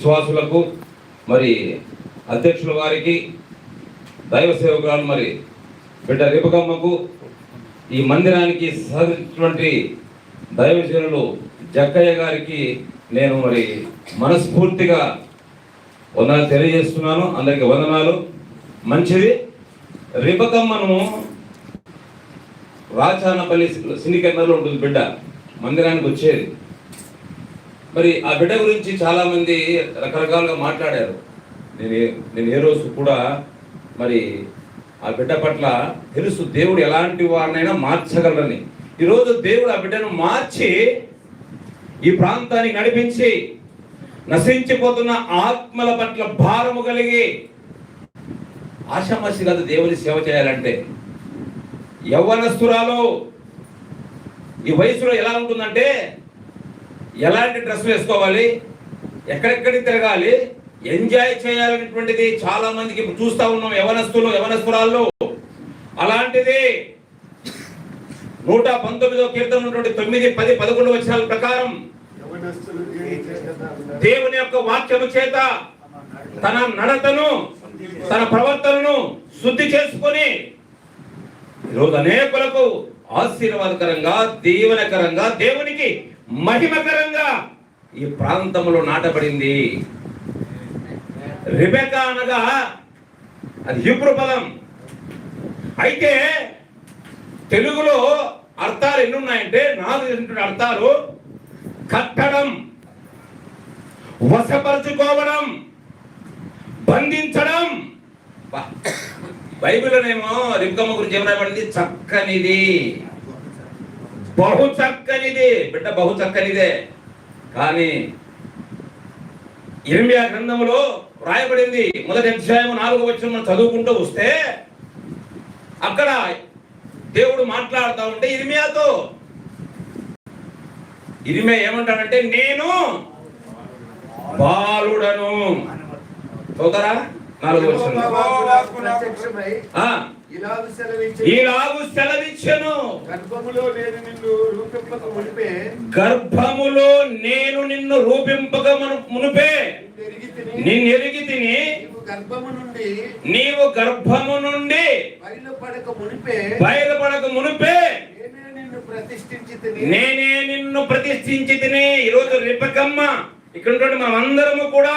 విశ్వాసులకు మరి అధ్యక్షుల వారికి దైవ సేవకురాలు మరి బిడ్డ రేపకమ్మకు ఈ మందిరానికి సహకరించినటువంటి దైవజనులు జక్కయ్య గారికి నేను మరి మనస్ఫూర్తిగా వందనాలు తెలియజేస్తున్నాను. అందరికి వందనాలు. మంచిది. రేపకమ్మను రాచానపల్లి సినికెన్నర్లో ఉంటుంది బిడ్డ, మందిరానికి వచ్చేది. మరి ఆ బిడ్డ గురించి చాలా మంది రకరకాలుగా మాట్లాడారు. నేను ఏ రోజు కూడా మరి ఆ బిడ్డ పట్ల తెలుసు, దేవుడు ఎలాంటి వారినైనా మార్చగలరని. ఈరోజు దేవుడు ఆ బిడ్డను మార్చి ఈ ప్రాంతానికి నడిపించి నశించిపోతున్న ఆత్మల పట్ల భారము కలిగి, ఆషామాషి కాదు దేవుని సేవ చేయాలంటే. యవ్వనస్తురాలు ఈ వయసులో ఎలా ఉంటుందంటే, ఎలాంటి డ్రెస్ వేసుకోవాలి, ఎక్కడెక్కడికి తిరగాలి, ఎంజాయ్ చేయాలనేటువంటిది చాలా మందికి చూస్తా ఉన్నాం యవనస్తురాల్లో. అలాంటిది 119వ కీర్తన ఉన్నటువంటి 9, 10, 11 వచనాల ప్రకారం దేవుని యొక్క వాక్యము చేత తన నడతను, తన ప్రవర్తనను శుద్ధి చేసుకొని ఈరోజు అనేకులకు ఆశీర్వాదకరంగా, దీవెనకరంగా, దేవునికి మహిమకరంగా ఈ ప్రాంతంలో నాటబడింది. రెబెకా అనగా అది హీబ్రూ పదం. అయితే తెలుగులో అర్థాలు ఎన్ని ఉన్నాయంటే, నాకు తెలిసినటువంటి అర్థాలు కట్టడం, వశపరచుకోవడం, బంధించడం. బైబిల్లోనేమో రిబ్కమ్మ గురించి ఏం రాయబడింది? చక్కనిది, బహు చక్కనిది. బిడ్డ బహు చక్కనిదే. కానీ ఇర్మియా గ్రంథములో రాయబడింది, 1వ అధ్యాయం 4వ వచనం మనం చదువుకుంటూ వస్తే, అక్కడ దేవుడు మాట్లాడుతూ ఉంటే ఇర్మియాతో, ఇర్మియా ఏమంటాడంటే, నేను బాలుడను. చదువుతారా? 4వ వచనం. ఇలాగు సెలవిచ్చెను, గర్భములో నేను నిన్ను రూపింపక మునుపే నిన్నెరిగితిని, నీవు గర్భము నుండి బయలుపడక మునుపే నేనే నిన్ను ప్రతిష్ఠించితిని. ఈరోజు రిబెకమ్మ ఇక్కడ మనమందరము కూడా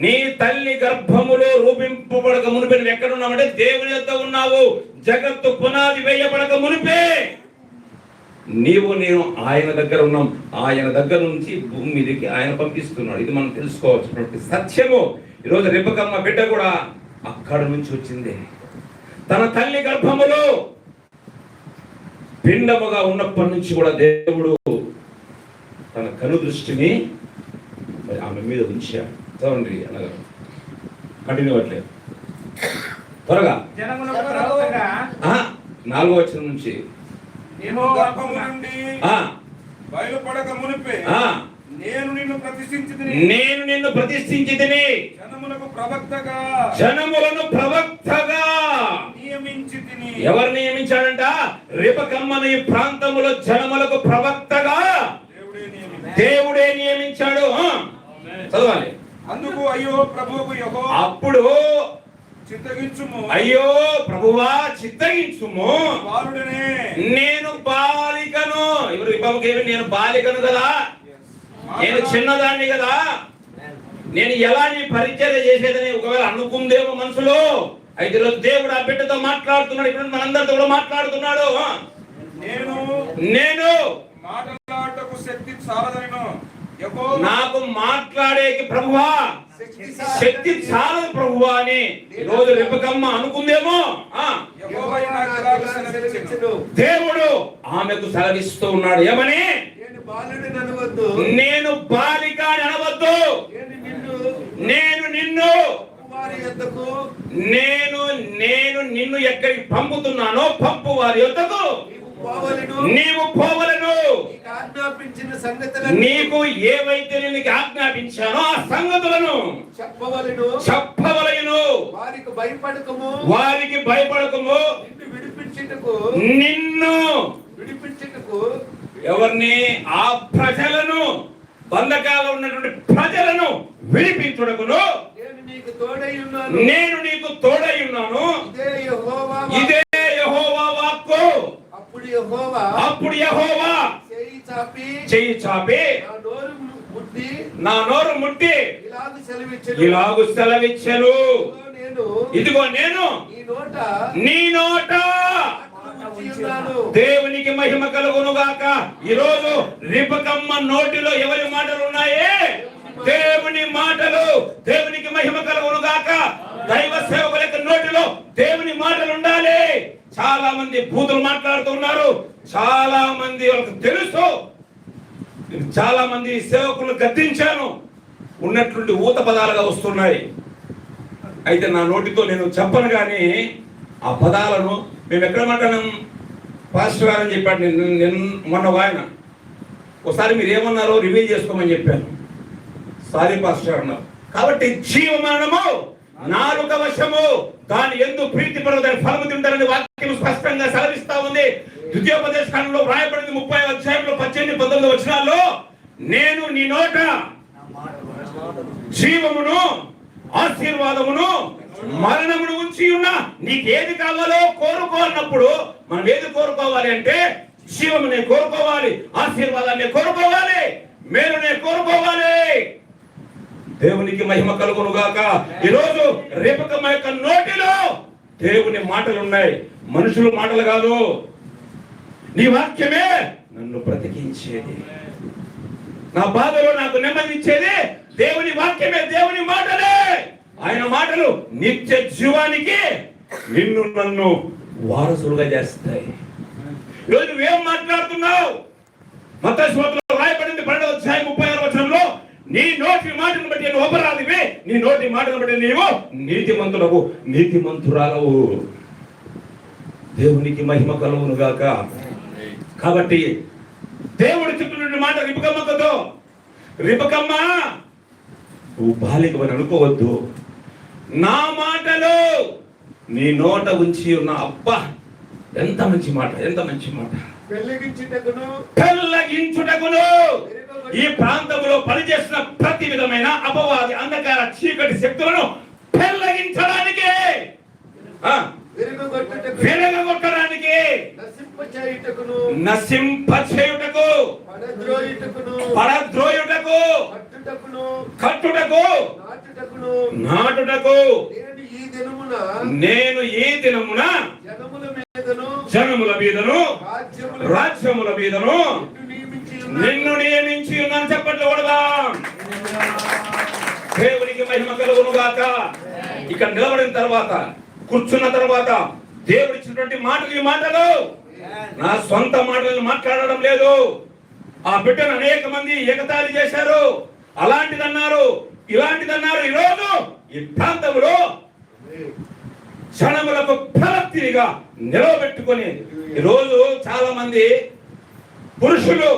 నీ తల్లి గర్భములో రూపింపబడక మునిపే నువ్వు ఎక్కడున్నావంటే దేవుని యొద్ద ఉన్నావు. జగత్తు పునాది వేయబడక మునిపే నేను ఆయన దగ్గర ఉన్నాం. ఆయన దగ్గర నుంచి భూమి మీదకి ఆయన పంపిస్తున్నాడు. ఇది మనం తెలుసుకోవాల్సినటువంటి సత్యము. ఈరోజు రిబెకమ్మ బిడ్డ కూడా అక్కడ నుంచి వచ్చింది. తన తల్లి గర్భములో పిండముగా ఉన్నప్పటి నుంచి కూడా దేవుడు తన కను దృష్టిని మరి ఆమె మీద ఉంచాడు. చదవండి అనగా కంటిన్యూ అవ్వట్లేదు. త్వరగా 4వ వచనం నుంచి, బయలుపడక మునిపే నేను నిన్ను ప్రతిష్ఠించితిని, జనములను ప్రవక్తగా నియమించితిని. ఎవరు నియమించాడంట? రిబెకమ్మను ఈ ప్రాంతములో జనములకు ప్రవక్తగా దేవుడే నియమించాడు. చదవాలి. అందుకు అయ్యో ప్రభువుకు యెహోవా, అప్పుడు చిత్తగించుము, అయ్యో ప్రభువా చిత్తగించుము, బాలుడనే నేను బాలికను. ఇప్పుడు రిబెకమ్మకి నేను బాలికను కదా, నేను చిన్నదాన్ని కదా, నేను ఎలా నీ పరిచర్య చేసేదని ఒకవేళ అనుకుందేమో మనసులో. అయితే దేవుడు ఆ బిడ్డతో మాట్లాడుతున్నాడు. ఇప్పుడు మనందరితో కూడా మాట్లాడుతున్నాడు. నేను మాట్లాడటకు శక్తి చాలదను, నాకు మాట్లాడేకి ప్రభువా శక్తి చాలదు ప్రభువా అని ఈరోజు రిబెకమ్మ అనుకుందేమో. దేవుడు ఆమెకు సెలవిస్తూ ఉన్నాడు. ఏమని? నేను బాలిక అని అనవద్దు, నేను నిన్ను ఎక్కడికి పంపుతున్నానో పంపు వారి యొద్దకు నీవు పోవలను. నీకు ఏవైతే నేను ఆజ్ఞాపించానో ఆ సంగతులను చెప్పవలెను. వారికి భయపడకము, నిన్ను విడిపించుటకు. ఎవరిని? ఆ ప్రజలను, బంధకాలు ఉన్నటువంటి ప్రజలను విడిపించుటకును నేను నీకు తోడై ఉన్నాను. నేను నీకు తోడై ఉన్నాను. ఇదే యెహోవా వాక్కు. ఇదే యెహోవా వాక్కు. అప్పుడు యెహోవా చెయ్యి చాపి నా నోరు ముట్టి ఇలాగు సెలవిచ్చెను. ఇదిగో నేను నీ నోట దేవునికి మహిమ కలుగును గాక. ఈరోజు రిబకమ్మ నోటిలో ఎవరి మాటలు ఉన్నాయే? దేవుని మాటలు. దేవునికి మహిమ కలుగును గాక. దైవ సేవకుల యొక్క నోటిలో దేవుని మాటలు ఉండాలి. చాలా మంది బూతులు మాట్లాడుతున్నారు. చాలా మంది వాళ్ళకి తెలుసు. చాలా మంది సేవకులు గద్దించాను, ఉన్నట్లుండి ఊత పదాలుగా వస్తున్నాయి. అయితే నా నోటితో నేను చెప్పను, కానీ ఆ పదాలను మేము ఎక్కడ మాట్లాడాం? పాస్టర్ గారు అని చెప్పాడు. నేను మొన్న ఆయన ఒకసారి మీరు ఏమన్నారో రివీల్ చేసుకోమని చెప్పాను. సారీ పాస్టర్ అన్నారు. కాబట్టి జీవమరణము నాలుక వశము, దాని ఎందు ప్రీతి పడదని ఫలము తింటారని వాక్యం స్పష్టంగా సెలవిస్తా ఉంది. ద్వితీయోపదేశ కాండంలో వ్రాయబడింది 30వ అధ్యాయంలో 18-19 వచనాల్లో, నేను నీ నోట జీవమును ఆశీర్వాదమును మరణమును ఉంచి ఉన్నా. నీకేది కావాలో కోరుకో అన్నప్పుడు మనం ఏది కోరుకోవాలి అంటే జీవమునే కోరుకోవాలి, ఆశీర్వాదాన్ని కోరుకోవాలి, మేలునే కోరుకోవాలి. దేవునికి మహిమ కలుగును గాక. ఈరోజు రిబకమ్మ యొక్క నోటిలో దేవుని మాటలు ఉన్నాయి, మనుషుల మాటలు కాదు. నీ వాక్యమే నన్ను బ్రతికించేది, నా బాధలో నాకు నెమ్మదించేది దేవుని వాక్యమే, దేవుని మాటలే. ఆయన మాటలు నిత్య జీవానికి నిన్ను నన్ను వారసులుగా చేస్తాయి. ఈరోజు నువ్వేం మాట్లాడుతున్నావు? మత్తయి సువార్తలో రాయబడింది 12వ అధ్యాయం 36వ వచనంలో, నీ నోటి మాటను బట్టి నువ్వు అపరాధివి, నీ నోటి మాటను బట్టి నీవు నీతిమంతుడవు, నీతిమంతురాలవు. దేవునికి మహిమ కలుగును గాక. కాబట్టి దేవుడు చెప్తున్న మాట రిబకమ్మతో, రిబకమ్మ నువ్వు బాలికమని అనుకోవద్దు, నా మాటలు నీ నోట ఉంచి ఉన్న. అబ్బా, ఎంత మంచి మాట, ఎంత మంచి మాట. పెళ్ళగించుటకును ఈ ప్రాంతంలో పనిచేసిన ప్రతి విధమైన అపవాది అంధకార చీకటి శక్తులను పెళ్ళగించడానికి, విరగొట్టడానికి, నశింపచేయుటకు, పడద్రోయుటకు, కట్టుటకు, నాటుటకు నేను ఈ దినమున జనముల మీదను రాజ్యముల మీదను నిన్ను నియమించి ఉన్నాను. చెప్పట్లు కొడదాం. దేవునికి మహిమ కలుగును గాక. ఇక్కడ నిలబడిన తర్వాత, కూర్చున్న తర్వాత దేవుడు ఇచ్చినటువంటి మాటలు, ఈ మాటలు నా సొంత మాటలను మాట్లాడడం లేదు. ఆ బిడ్డను అనేక మంది ఎగతాళి చేశారు, అలాంటిదన్నారు, ఇలాంటిదన్నారు. ఈరోజు ఈ ప్రాంతంలో క్షణములకు ఫలప్తిగా నిలవబెట్టుకొని ఈరోజు చాలా మంది పురుషులు,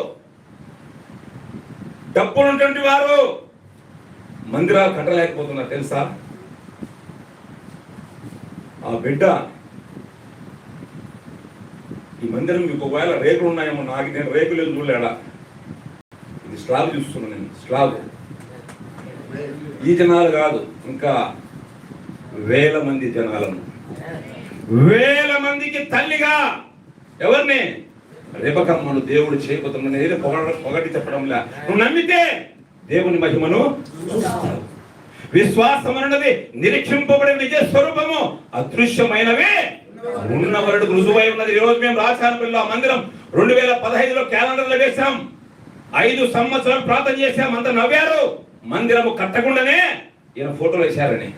డబ్బులున్నటువంటి వారు మందిరాలు కట్టలేకపోతున్నారు తెలుసా? ఆ బిడ్డ, ఈ మందిరం మీకు ఒకవేళ రేకులు ఉన్నాయేమో, నాకు నేను రేకులు చూడలేడా, ఇది స్లాబ్ చూస్తున్నాను నేను, స్లాబ్. ఈ జనాలు కాదు, ఇంకా వేల మంది జనాలను, వేల మందికి తల్లిగా ఎవరిని? రిబకమ్మను దేవుడు చేయబోతున్నాడు. పొగటి చెప్పడంలా, నువ్వు నమ్మితే దేవుని మహిమను చూస్తావు. విశ్వాసం అన్నది నిరీక్షింపబడిన నిజ స్వరూపము, అదృశ్యమైనవే ఉన్నవరుడు రుజువై ఉన్నది. ఈరోజు మేము రాజానపల్లిలో మందిరం 2015లో క్యాలెండర్లో వేశాం. 5 సంవత్సరాలు ప్రార్థన చేశాం. అంత నవ్వారు. మందిరము కట్టకుండానే ఈయన ఫోటోలు వేశారని.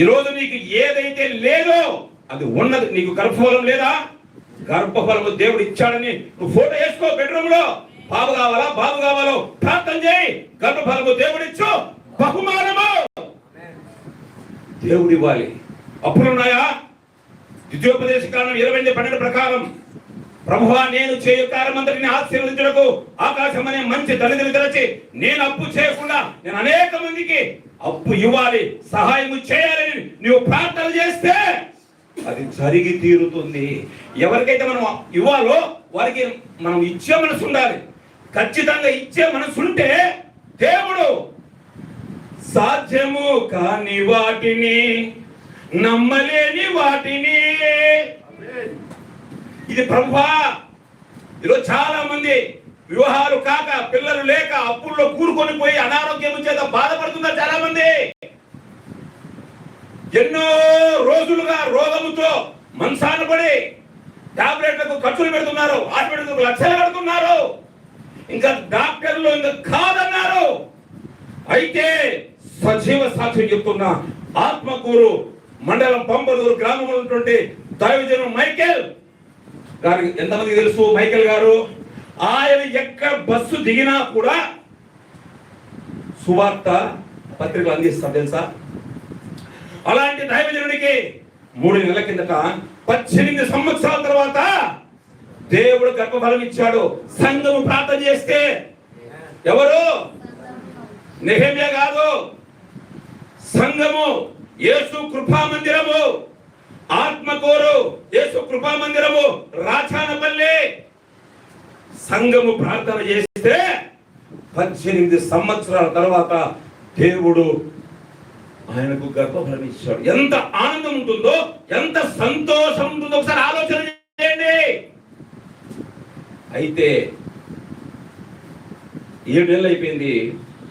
ఈరోజు నీకు ఏదైతే లేదో అది ఉన్నది. నీకు గర్భఫలం లేదా? గర్భఫలము దేవుడు ఇచ్చాడని నువ్వు ఫోటో వేసుకో బెడ్రూమ్ లో. బాబు కావాలా, బాబు కావాలో ప్రార్థన చేయి. గర్భఫలము దేవుడిచ్చు, బహుమానము దేవుడు ఇవ్వాలి. అప్పులున్నాయా? ద్వితీయోపదేశ కాండం 20:12 ప్రకారం, ప్రభువా నేను చేయు కార్యమంతటిని ఆశీర్వదించుటకు ఆకాశం అనే మంచి తల్లిదండ్రులు తెరచి నేను అప్పు చేయకుండా నేను అనేక మందికి అప్పు ఇవ్వాలి, సహాయం చేయాలని నువ్వు ప్రార్థన చేస్తే అది జరిగి తీరుతుంది. ఎవరికైతే మనం ఇవ్వాలో వారికి మనం ఇచ్చే మనసు ఉండాలి. ఖచ్చితంగా ఇచ్చే మనసు ఉంటే దేవుడు సాధ్యము కాని వాటిని, నమ్మలేని వాటిని. ఇది ప్రభువా. ఈరోజు చాలా మంది వివాహాలు కాక, పిల్లలు లేక, అప్పుల్లో కూరుకొని పోయి అనారోగ్యం చేత బాధపడుతున్నారు చాలా మంది. ఎన్నో రోజులుగా రోగముతో మనసాన పడి టాబ్లెట్లకు ఖర్చులు పెడుతున్నారు, హాస్పిటల్కు లక్షలు పెడుతున్నారు, ఇంకా డాక్టర్లు ఇంకా కాదన్నారు. అయితే సజీవ సాక్ష్యం చెప్తున్నా, ఆత్మకూరు మండలం పంపలూరు గ్రామంలో ఉన్నటువంటి దైవజనం మైకేల్ గారికి ఎంతమంది తెలుసు? మైకేల్ గారు ఆయన ఎక్కడ బస్సు దిగినా కూడా సువార్త పత్రికలు అందిస్తారు తెలుసా? అలాంటి దైవజనుడికి 3 నెలల కిందట 18 సంవత్సరాల తర్వాత దేవుడు గర్భఫలం ఇచ్చాడు. సంఘము ప్రార్థన చేస్తే, ఎవరు? నెహెమ్యా కాదు, సంఘము, యేసు కృపా మందిరము, ఆత్మకూరు యేసు కృపా మందిరము, రాచానపల్లి సంఘము ప్రార్థన చేస్తే 18 సంవత్సరాల తర్వాత దేవుడు ఆయనకు గర్భఫలం ఇచ్చాడు. ఎంత ఆనందం ఉంటుందో, ఎంత సంతోషం ఉంటుందో ఒకసారి ఆలోచన చేయండి. అయితే 7 నెలలు అయిపోయింది,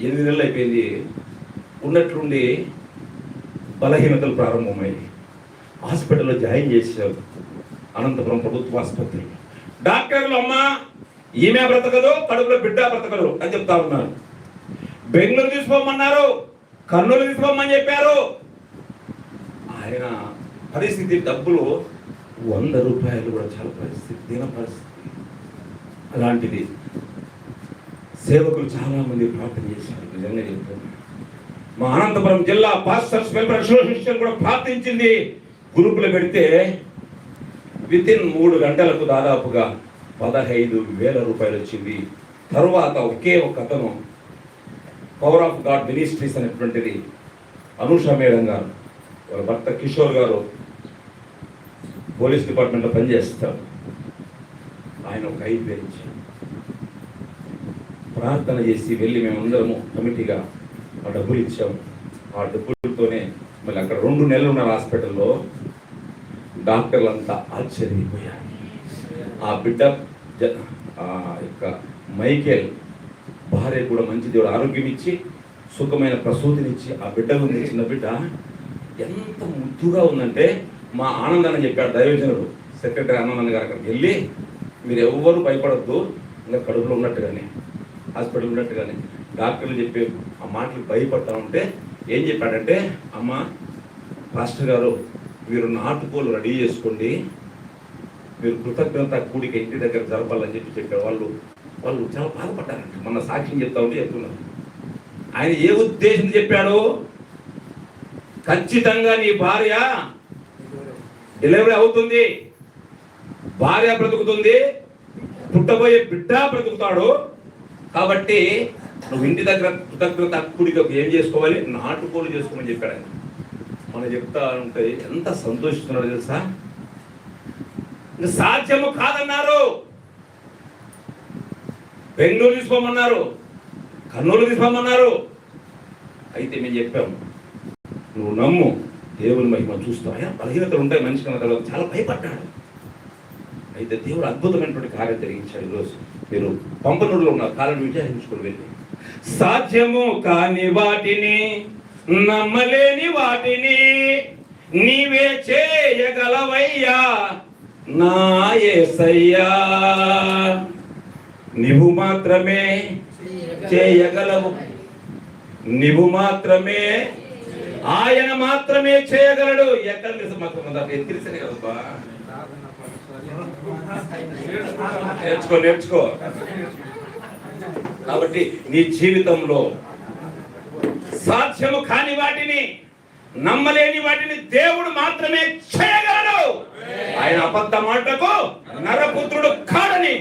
8 నెలలు అయిపోయింది. ఉన్నట్లుండి బలహీనతలు ప్రారంభమయ్యాయి. హాస్పిటల్లో జాయిన్ చేశారు, అనంతపురం ప్రభుత్వ ఆసుపత్రి. డాక్టర్లు అమ్మ ఈమె బ్రతకదు, కడుపులో బిడ్డ బ్రతకదు అని చెప్తా ఉన్నారు. బెంగళూరు తీసుకోమన్నారు, కర్నూలు తీసుకోమని చెప్పారు. ఆయన పరిస్థితి, డబ్బులు 100 రూపాయలు కూడా చాలా పరిస్థితి, దీన పరిస్థితి. అలాంటిది సేవకులు చాలా మంది ప్రార్థన చేశారు. నిజంగా చెప్తున్నారు, మా అనంతపురం జిల్లా పాస్టర్స్ వెల్ఫేర్ అసోసియేషన్ కూడా ప్రార్థించింది. గ్రూపులు పెడితే వితిన్ 3 గంటలకు దాదాపుగా 15,000 రూపాయలు వచ్చింది. తరువాత ఒకే ఒక అతను, పవర్ ఆఫ్ గాడ్ మినిస్ట్రీస్ అనేటువంటిది, అనూష మేడం గారు, వాళ్ళ భర్త కిషోర్ గారు పోలీస్ డిపార్ట్మెంట్లో పనిచేస్తారు. ఆయన ఒక 5,000 ఇచ్చారు. ప్రార్థన చేసి వెళ్ళి మేమందరము కమిటీగా ఆ డబ్బులు ఇచ్చాము. ఆ డబ్బులతోనే మళ్ళీ అక్కడ 2 నెలలు ఉన్న హాస్పిటల్లో డాక్టర్లు అంతా ఆశ్చర్యపోయారు. ఆ బిడ్డ యొక్క మైకేల్ భార్య కూడా మంచి దేవుడు ఆరోగ్యం ఇచ్చి సుఖమైన ప్రసూతినిచ్చి, ఆ బిడ్డ ఉంది, చిన్న బిడ్డ ఎంత ముద్దుగా ఉందంటే, మా ఆనందాన్ని చెప్పాడు దైవజనుడు సెక్రటరీ ఆనంద్ గారు. అక్కడికి వెళ్ళి మీరు ఎవ్వరు భయపడద్దు, ఇంకా కడుపులో ఉన్నట్టుగానే, హాస్పిటల్ ఉన్నట్టుగానే డాక్టర్లు చెప్పే ఆ మాటలు భయపడతా ఉంటే ఏం చెప్పాడంటే, అమ్మ పాస్టర్ గారు మీరు నాటుకోలు రెడీ చేసుకోండి, మీరు కృతజ్ఞత కూడిక ఇంటి దగ్గర జరపాలని చెప్పారు. వాళ్ళు చాలా బాధపడ్డారంట. మన సాక్ష్యం చెప్తా ఉంటే చెప్తున్నారు. ఆయన ఏ ఉద్దేశం చెప్పాడు? ఖచ్చితంగా నీ భార్య డెలివరీ అవుతుంది, భార్య బ్రతుకుతుంది, పుట్టబోయే బిడ్డ బ్రతుకుతాడు. కాబట్టి నువ్వు ఇంటి దగ్గర కృతజ్ఞత కూడిక ఏం చేసుకోవాలి? నాటుకోలు చేసుకోమని చెప్పాడు ఆయన. మనం చెప్తా ఉంటే ఎంత సంతోషిస్తున్నాడు తెలుసా? సాధ్యము కాదన్నారు. బెంగళూరు తీసుకోమన్నారు, కర్నూలు తీసుకోమన్నారు. అయితే మేము చెప్పాము, నువ్వు నమ్ము, దేవుని మహిమ చూస్తావు. ఆయన బలహీనతలు ఉంటాయి మనిషి కన్నా. తర్వాత చాలా భయపడ్డాడు. అయితే దేవుడు అద్భుతమైనటువంటి కార్యం జరిగించాడు. ఈరోజు మీరు పంపనూరులో ఉన్నారు, కాలను విచారించుకుని వెళ్ళి సాధ్యము కాని వాటిని, నమ్మలేని వాటిని నీవే చేయగలవయ్యా నా యేసయ్యా. నీవు మాత్రమే చేయగలవు, నీవు మాత్రమే, ఆయన మాత్రమే చేయగలడు. ఎక్కడ తెలుసు మాత్రం తెలిసే కదబ్బా. నేర్చుకో. కాబట్టి నీ జీవితంలో సాధ్యము కాని వాటిని, నమ్మలేని వాటిని దేవుడు మాత్రమే చేయగలడు. ఆయన అబద్ధ మాటకు నరపుత్రుడు కాడని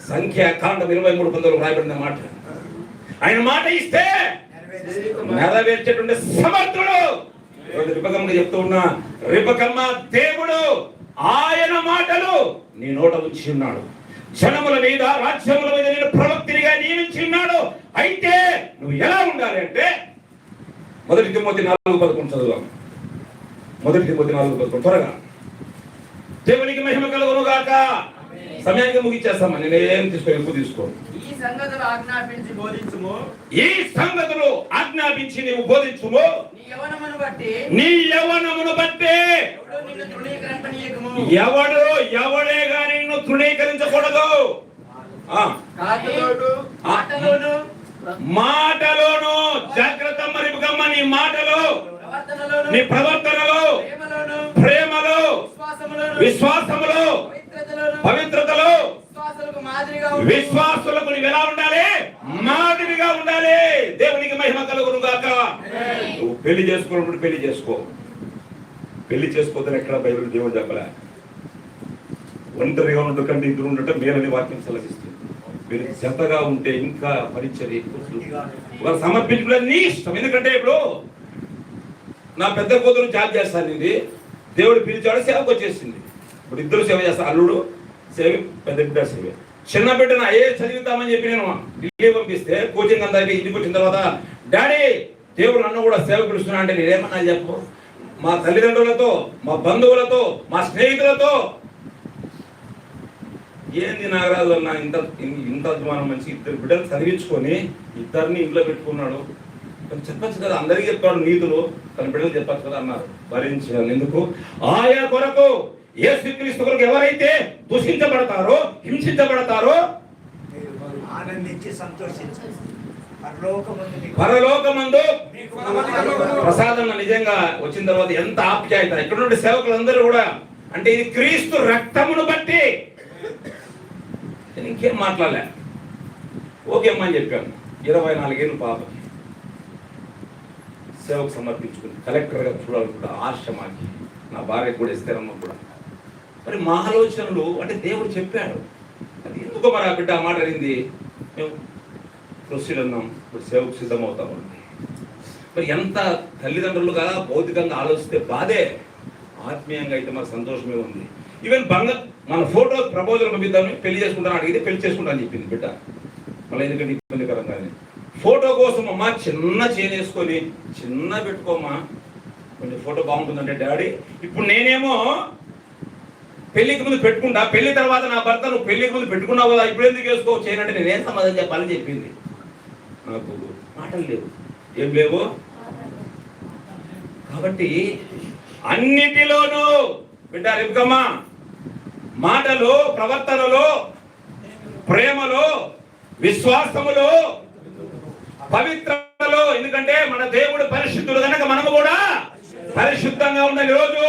సంఖ్యాకాండం 23:10 రాయబడిన మాట. ఆయన మాట ఇస్తే నెరవేర్చేటువంటి సమర్థుడు. రిపకమ్మ చెప్తూ ఉన్నా, రిపకమ్మ దేవుడు ఆయన మాటలు నీ నోట ఉంచి ఉన్నాడు. జనముల మీద, రాజ్యముల మీద నేను ప్రవక్తినిగా నియమించి ఉన్నాడు. అయితే నువ్వు ఎలా ఉండాలి అంటే, మొదటి తిమోతి 4:11 చదువుదాం. మొదటి తిమోతి 4:11 త్వరగా. దేవునికి మహిమ కలుగును గాక. సమయానికి ముగించేస్తామా, నేనేం ఎక్కువ తీసుకో. ఈ సంగతులు ఆజ్ఞాపించి బోధించుము. ఈ సంగతులు ఆజ్ఞాపించి నీవు బోధించుము. నీ యవ్వనమును బట్టి ఎవడు నిన్ను తృణీకరింపనీయకుము. ఎవడే గాని నిన్ను తృణీకరించకూడదు. మాటలోను జాగ్రత్త. మరి నీ మాటలో, నీ ప్రవర్తనలో, ప్రేమలో, విశ్వాసములో, పవిత్రతలో విశ్వాసులకు నువ్వు ఎలా ఉండాలి? మాదిరిగా ఉండాలి. దేవునికి మహిమ కలుగును గాక. నువ్వు పెళ్లి చేసుకోవాలన్నప్పుడు పెళ్లి చేసుకో. పెళ్లి చేసుకోవద్దని ఎక్కడ బైబిల్ దేవుడు చెప్పలే. ఒంటరిగా ఉండటం కంటే ఇద్దరు ఉండటం మేలని వాక్యం సెలవిస్తుంది. మీరు జతగా ఉంటే ఇంకా పరిచర్య వాళ్ళు సమర్పించుకునేది నీ ఇష్టం. ఎందుకంటే ఇప్పుడు నా పెద్ద కూతురు జాబ్ చేస్తాను, ఇది దేవుడు పిలిచాడు, సేవకు వచ్చేసింది. ఇప్పుడు ఇద్దరు సేవ చేస్తారు, అల్లుడు సేవ, పెద్ద బిడ్డ సేవ. చిన్న బిడ్డను అయ్యే చదివిద్దామని చెప్పి నేను ఢిల్లీ పంపిస్తే కోచింగ్ అంతా అయిపోయి ఇంటికి వచ్చిన తర్వాత, డాడీ దేవుడు నన్ను కూడా సేవ పిలుస్తున్నా అంటే నేనేమన్నా చెప్పు. మా తల్లిదండ్రులతో, మా బంధువులతో, మా స్నేహితులతో ఏంది నాగరాజు అన్న ఇంత అధ్వానం మంచి ఇద్దరు బిడ్డలు చదివించుకొని ఇద్దరిని ఇంట్లో పెట్టుకున్నాడు. చెప్పచ్చు కదా, అందరికీ చెప్పాడు నీతులు, తన బిడ్డలు చెప్పచ్చు కదా అన్నారు. భరించాను ఎందుకు? ఆయా కొరకు, యేసుక్రీస్తు కొరకు ఎవరైతే దూషించబడతారో, హింసించబడతారో ఆనందించి సంతోషించాలి. పరలోకమందు ప్రసాదం నిజంగా వచ్చిన తర్వాత ఎంత ఆప్యాయత. ఇక్కడ నుండి సేవకులందరూ కూడా అంటే ఇది క్రీస్తు రక్తమును బట్టి. ఇంకేం మాట్లాడలే, ఓకే అమ్మా అని చెప్పాను. 24 ఏళ్ళు పాపకి సేవకు సమర్పించుకుని కలెక్టర్గా చూడాలనుకుంటా ఆశ మాకి, నా భార్య కూడా ఇస్తారమ్మ కూడా. మరి మా ఆలోచనలు అంటే దేవుడు చెప్పాడు, అది ఎందుకో మరి ఆ బిడ్డ ఆ మాట అయింది. మేము ప్రొసీడ్ అన్నాం, ఇప్పుడు సేవకు సిద్ధమవుతాము. మరి ఎంత తల్లిదండ్రులుగా భౌతికంగా ఆలోచిస్తే బాధే, ఆత్మీయంగా అయితే మాకు సంతోషమే ఉంది. ఈవెన్ మన ఫోటో ప్రపోజల్ పంపిద్దామని పెళ్లి చేసుకుంటాను అడిగితే పెళ్లి చేసుకుంటాను చెప్పింది బిడ్డ. మళ్ళీ ఎందుకంటే ఇబ్బందికరంగానే ఫోటో కోసం అమ్మా చిన్న చేసుకొని చిన్న పెట్టుకోమ్మా, కొంచెం ఫోటో బాగుంటుందంటే డాడీ ఇప్పుడు నేనేమో పెళ్లికి ముందు పెట్టుకుంటా, పెళ్లి తర్వాత నా భర్త నువ్వు పెళ్లికి ముందు పెట్టుకున్నావు కదా ఇప్పుడు ఎందుకు వేసుకో చేయనంటే నేనేం సమాధానం చెప్పాలని చెప్పింది. నాకు మాటలు లేవు, ఏం లేవు. కాబట్టి అన్నిటిలోనూ బిడ్డ రేపుకమ్మా మాటలు, ప్రవర్తనలో, ప్రేమలో, విశ్వాసములో, పవిత్రతలో. ఎందుకంటే మన దేవుడు పరిశుద్ధుడు కనుక మనము కూడా పరిశుద్ధంగా ఉండాలి. రోజు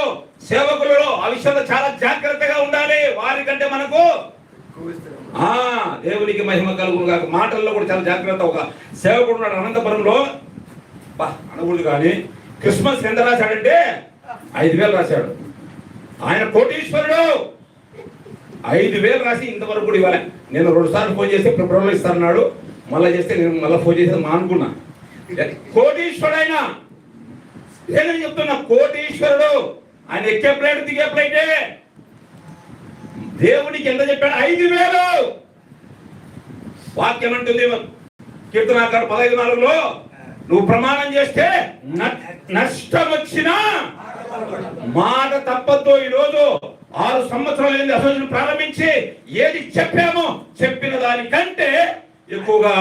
సేవకులలో ఆ విషయంలో చాలా జాగ్రత్తగా ఉండాలి. వారికంటే మనకు దేవునికి మహిమ కలుగును కాక. మాటల్లో కూడా చాలా జాగ్రత్త. ఒక సేవకుడు ఉన్నాడు అనంతపురంలో, అనకూడదు కానీ క్రిస్మస్ ఎంత రాశాడంటే 5,000 రాశాడు. ఆయన కోటీశ్వరుడు. 5,000 రాసి ఇంతవరకు కూడా ఇవ్వాలి. నేను 2 సార్లు ఫోన్ చేస్తే ఫిబ్రవరిలో ఇస్తారన్నాడు, మళ్ళీ చేస్తే నేను మళ్ళీ ఫోన్ చేస్తే మానుకున్నా. కోటీశ్వరుడు ఆయన, నేను చెప్తున్నా కోటీశ్వరుడు. ఆయన ఎక్కే ఫ్లైట్ దిగే ఫ్లైటే. దేవునికి ఎంత చెప్పాడు? 5,000. వాక్యం అంటుంది కీర్తనాకారు 15:4లో, నువ్వు ప్రమాణం చేస్తే నష్టం వచ్చినా మాట తప్పద్దు. ఈరోజు 6 సంవత్సరాలు అసలు ప్రారంభించి ఏది చెప్పామో చెప్పిన దానికంటే ఎక్కువగా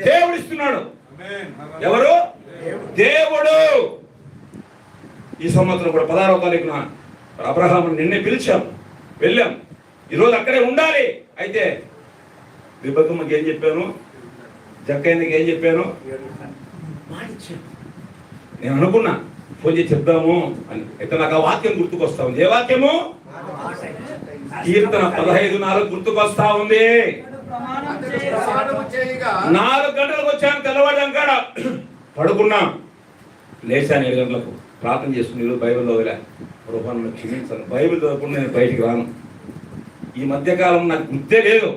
దేవుడు ఇస్తున్నాడు. ఎవరు? దేవుడు. ఈ సంవత్సరం కూడా 16వ తారీఖున అబ్రహాము నిన్నే పిలిచాం, వెళ్ళాం. ఈరోజు అక్కడే ఉండాలి. అయితే రిబక్కమ్మకి ఏం చెప్పాను, జక్కయ్యకి ఏం చెప్పాను, నేను అనుకున్నా ఫోన్ చేసి చెప్దాము అని. అయితే నాకు ఆ వాక్యం గుర్తుకొస్తా ఉంది. ఏ వాక్యము? కీర్తన 15:4 గుర్తుకొస్తా ఉంది. 4 గంటలకు వచ్చాను, తెల్లవారుజాము కాడ పడుకున్నా. లేచాను 7 గంటలకు, ప్రార్థన చేసుకుని ఈరోజు బైబిల్ చదివా. ప్రభువును క్షమించాను, బైబిల్ చదవకుండా నేను బయటికి రాను. ఈ మధ్యకాలం నాకు గుర్తే లేదు.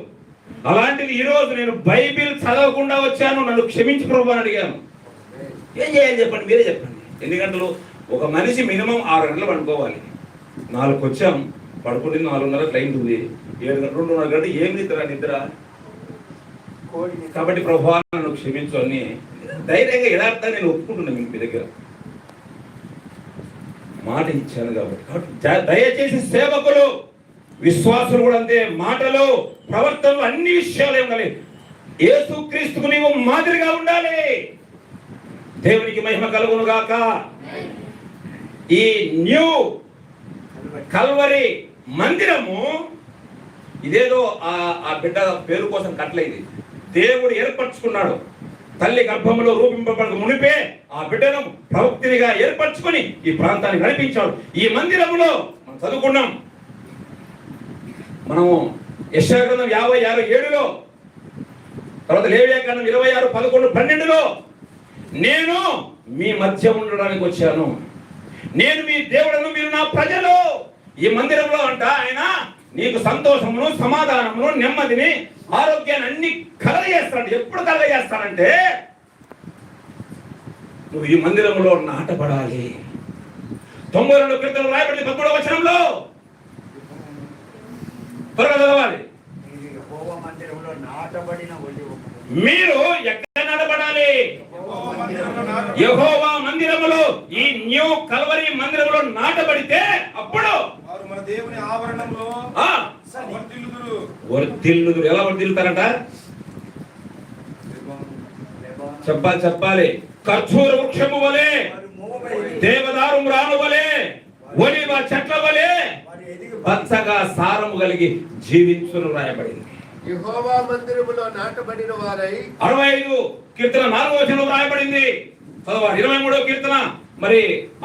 అలాంటిది ఈరోజు నేను బైబిల్ చదవకుండా వచ్చాను, నన్ను క్షమించి ప్రభు అని అడిగాను. ఏం చేయాలి చెప్పండి, మీరే చెప్పండి. ఎన్ని గంటలు? ఒక మనిషి మినిమం 6 గంటలు పడుకోవాలి. 4కు వచ్చాం, పడుకుంటే 4:30 ఫ్లైట్ ఉంది. 7 గంటలు 2:30 గంటలు ఏం నిద్ర. కాబట్టి ప్రభువా నన్ను క్షమించు అని ధైర్యంగా యథార్థంగా నేను ఒప్పుకుంటున్నాను మీ దగ్గర మాట ఇచ్చాను కాబట్టి దయచేసి సేవకులు విశ్వాసులు కూడా అంతే, మాటలు ప్రవర్తనలు అన్ని విషయాలు ఉండాలి. యేసుక్రీస్తుకు నీవు మాదిరిగా ఉండాలి. దేవునికి మహిమ కలుగును గాక. ఈ న్యూ కల్వరి మందిరము ఇదేదో ఆ బిడ్డ పేరు కోసం కట్టలేదు. దేవుడు ఏర్పరచుకున్నాడు. తల్లి గర్భంలో రూపింపబడక మునిపే ఆ బిడ్డను ప్రవక్తినిగా ఏర్పరచుకొని ఈ ప్రాంతాన్ని నడిపించాడు. ఈ మందిరములో మనం చదువుకున్నాం. మనము యెషయా గ్రంథం 56:7లో, తర్వాత లేవియా గ్రంథం 26:11-12లో నేను మీ మధ్య ఉండడానికి వచ్చాను, నేను మీ దేవుడను, మీరు నా ప్రజలు. ఈ మందిరంలో అంట ఆయన నీకు సంతోషమును, సమాధానమును, నెమ్మదిని, ఆరోగ్యాన్ని అన్ని కలగజేస్తాడు. ఎప్పుడు కలగజేస్తాడంటే నువ్వు ఈ మందిరంలో నాటపడాలి. 92 కీర్తనలు రాయబడింది 13వ వచనంలో. త్వరగా చదవాలి. యెహోవా మందిరంలో నాటబడిన ఒలివ మీరు ఎక్కడ నాటబడాలి? యెహోవా మందిరములో, ఈ న్యూ కల్వరి మందిరములో నాటబడితే అప్పుడు వారు మన దేవుని ఆవరణంలో వర్ధిల్లుదురు. వర్ధిల్లుదురు. ఎలా వర్ధిల్లుతారంట? చెప్పాలి. ఖర్జూర వృక్షము వలె, దేవదారు మ్రాను వలె, ఒలివ చెట్ల వలె పచ్చగా సారము కలిగి జీవించును రాయబడింది. యెహోవా మందిరములో నాటబడిన వారై 65 కీర్తన 4వ వచనంలో రాయబడింది. 23వ కీర్తన మరి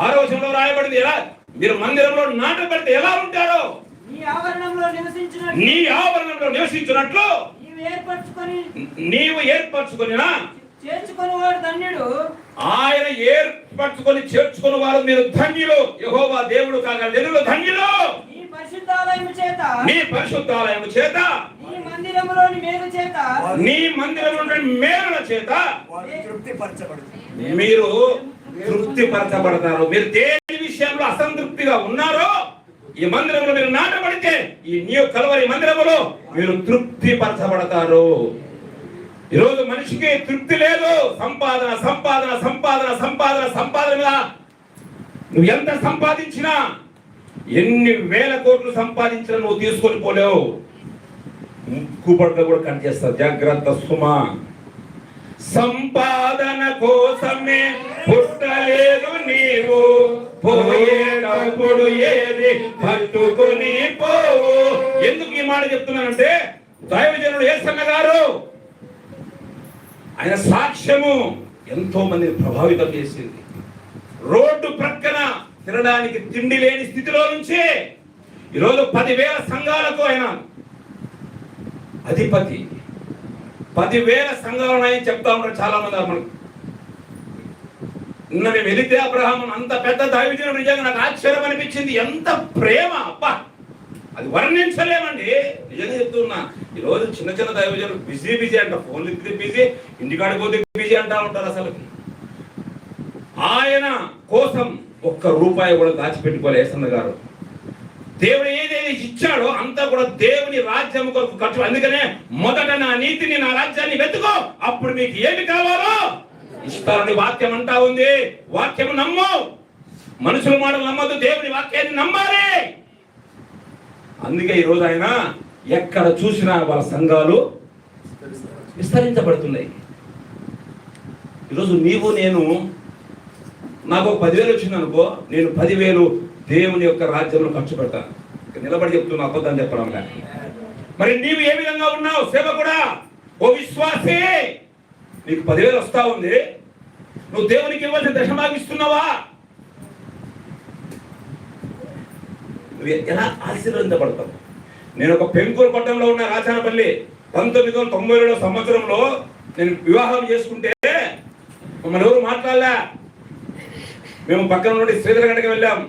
6వ వచనంలో రాయబడింది. ఎలా మీరు మందిరంలో నాటబడితే ఎలా ఉంటారో, నీ ఆవరణంలో నివసించినట్లు నీవు ఏర్పరచుకొని చేర్చుకొనివాడు ధన్యుడు. ఆయన ఏర్పరచుకొని చేర్చుకుని వారు మీరు ధన్యులు. యెహోవా దేవుడు కాగా జనులు ధన్యులు. నీ పరిశుద్ధాలయము చేత, నీ పరిశుద్ధాలయము చేత, నీ మందిరములోని మేలు చేత, నీ మందిరములోని మేలుల చేత తృప్తిపరచబడుతుంది. మీరు తృప్తిపరచబడతారు. మీరు దేని విషయంలో అసంతృప్తిగా ఉన్నారో ఈ మందిరంలో మీరు నాటబడితే ఈ న్యూ కల్వరి మందిరములో మీరు తృప్తిపరచబడతారు. ఈరోజు మనిషికి తృప్తి లేదు. సంపాదన సంపాదన సంపాదన సంపాదన సంపాదన మీద నువ్వు ఎంత సంపాదించినా, ఎన్ని వేల కోట్లు సంపాదించినా నువ్వు తీసుకొని పోలేవు. ముక్కు పడక కూడా కనిచేస్తారు. జాగ్రత్త సుమా. సంపాదన కోసమే పుట్టలేదు నీవు, పోయేటప్పుడు ఏది పట్టుకొని పోవు. ఎందుకు ఈ మాట చెప్తున్నానంటే దైవజనుడు యేసన్న గారు ఆయన సాక్ష్యము ఎంతో మందిని ప్రభావితం చేసింది. రోడ్డు ప్రక్కన తినడానికి తిండి లేని స్థితిలో నుంచి ఈరోజు 10,000 సంఘాలకు ఆయన అధిపతి. 10,000 సంఘాలు ఉన్నాయని చెప్తా ఉన్నారు చాలా మంది. మనకు నిన్న మేము వెళితే అబ్రహాం అంత పెద్ద దైవజనుడు నిజంగా నాకు ఆశ్చర్యం అనిపించింది. ఎంత ప్రేమ! అబ్బా, అది వర్ణించలేమండి. నిజంగా చెప్తున్నా. ఈరోజు చిన్న చిన్న దైవజనులు బిజీ అంట, ఫోన్లు ఎత్తితే బిజీ, ఇంటికాడికి పోతే బిజీ అంటా ఉంటారు. అసలు ఆయన కోసం ₹1 కూడా దాచిపెట్టుకోవాలి యేసన్న గారు. దేవుడు ఏదైతే ఇచ్చాడో అంతా కూడా దేవుని రాజ్యం కొరకు ఖర్చు. అందుకనే మొదట నా నీతిని, నా రాజ్యాన్ని వెతుకో, అప్పుడు మీకు ఏమి కావాలో ఇస్తారని వాక్యం అంటా ఉంది. వాక్యం నమ్ము, మనుషుల మాటలు నమ్మద్దు, దేవుని వాక్యాన్ని నమ్మాలి. అందుకే ఈరోజు ఆయన ఎక్కడ చూసినా వాళ్ళ సంఘాలు విస్తరించబడుతున్నాయి. ఈరోజు నీవు నేను, నాకు 10,000 వచ్చింది అనుకో, నేను 10,000 దేవుని యొక్క రాజ్యంలో ఖర్చు పెడతాను. నిలబడి చెప్తున్నా, అబద్ధం చెప్పడం లే. మరి నీవు ఏ విధంగా ఉన్నావు? సేవ కూడా ఓ విశ్వాసే, నీకు 10,000 వస్తా ఉంది, నువ్వు దేవునికి ఇవ్వాల్సిన దశమాగిస్తున్నావా? నువ్వు ఎలా ఆశీర్వదించబడతావు? నేను ఒక పెంకూరు పట్టణంలో ఉన్న రాజానపల్లి 1992 సంవత్సరంలో నేను వివాహం చేసుకుంటే మన ఎవరు మాట్లాడలే. మేము పక్కన నుండి శ్రీధరగట్టకి వెళ్ళాం.